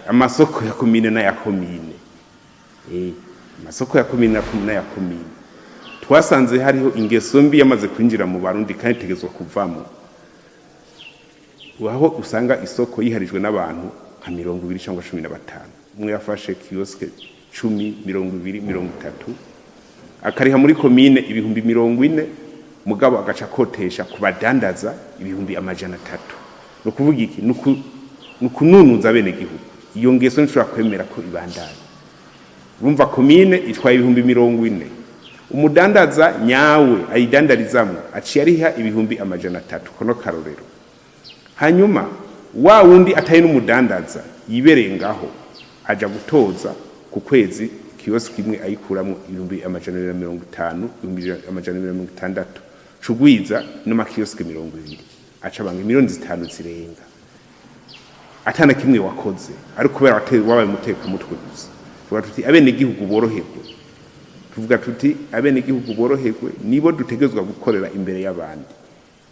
amasoko ya komine na ya komine amasoko ya komine na ya komine twasanze hariho ingeso mbi yamaze kwinjira mu Barundi kandi tegezwa kuvamo aho usanga isoko yiharijwe n'abantu nka 20 cyangwa 15 umwe yafashe kioske 10 20 30 akariha muri komine ibihumbi 40 mugabo agaca kotesha kubadandaza ibihumbi 300 no kuvuga iki nukununuza bene gihugu iyo ngeso nshobora kwemera ko ibandanye urumva komine itwaye ibihumbi 40 umudandaza nyawe ayidandarizamwe aciye ariha ibihumbi 300 kono karorero hanyuma wa wundi ataye n'umudandaza yibereye ngaho aja gutoza ku kwezi kioski imwe ayikuramo ibihumbi 150 160 cugwiza no makioski 200 aca banga miliyoni 5 zirenga atana kimwe wakoze ari kubera wabaye muteka mutwe gusa tuvuga tuti abene gihugu boroherwe tuvuga tuti abene gihugu boroherwe nibo dutegezwa gukorera imbere y'abandi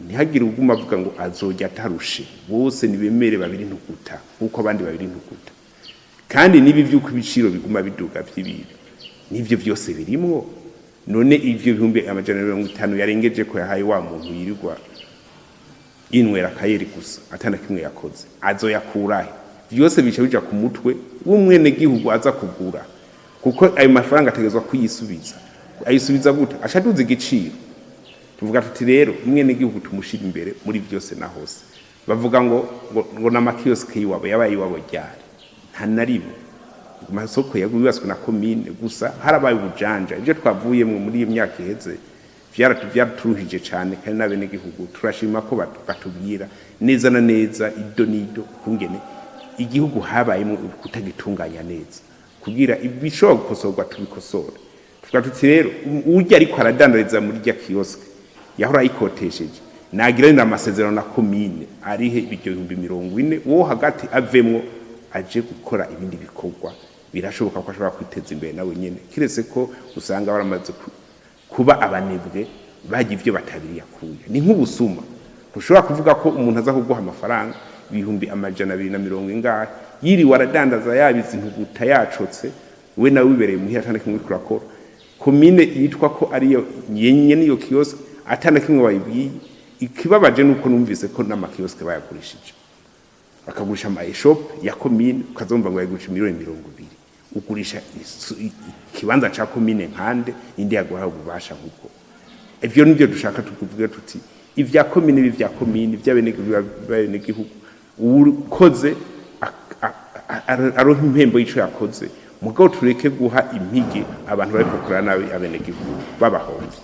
ntihagire uguma avuga ngo azojya atarushe bose nibemere babiri ntuguta uko abandi babiri ntuguta kandi nibi vyuko ibiciro biguma biduga vy'ibintu nivyo byose birimwo none ivyo bihumbi 150 yarengeje ko yahaye wa muntu yirirwa inwera kayeri gusa atana kimwe yakoze azoyakurahe byose bice bija ku mutwe w'umwene gihugu aza kugura kuko ayo mafaranga ategezwa kuyisubiza ayisubiza gute ashaduze igiciro tuvuga tuti rero umwene gihugu tumushira imbere muri byose na hose bavuga ngo na makioske yiwabo yabaye iwabo ryari nta naribo amasoko yagubaswe na komine gusa harabaye ubujanja ibyo twavuyemo muri iyo myaka iheze byaraturuhije cyane kandi nabene gihugu turashima ko batubwira neza na neza ido nido kungene igihugu habayemo kutagitunganya neza kugira ibishobora gukosorwa tubikosora tuvuga tuti rero urya ariko aradandariza muri rya kioske yahora ayikotesheje nagiranira amasezerano na komine arihe ibyo 40 wo hagati avemwo aje gukora ibindi bikorwa birashoboka ko ashobora kwiteza imbere nawe nyene kiretse ko usanga baramaze kuba abanebwe bagiye ivyo batabiriya kuya ni nk'ubusuma ushobora kuvuga ko umuntu aza kuguha amafaranga ibihumbi 240 ingahe yiri waradandaza yabizi ntuguta yacotse we nawe wibereye muhiya atana kimwe kurakora komine yitwa ko ariyo nyenye niyo kiosk atana kimwe wayibwiye ikibabaje nuko numvise ko n'amakiosk bayagurishije akagurisha ama shop ya komine ukazomba ngo yagurishije miliyoni 200 ugurisha kibanza cha komine nkande indi yaguha ububasha nkuko ivyo nivyo dushaka tukuvuga tuti ivya komine bivya komine by'abene gihugu ukoze aronka impembo y'ico yakoze mugabo tureke guha impige abantu bari gukora nabi abene gihugu babahomvye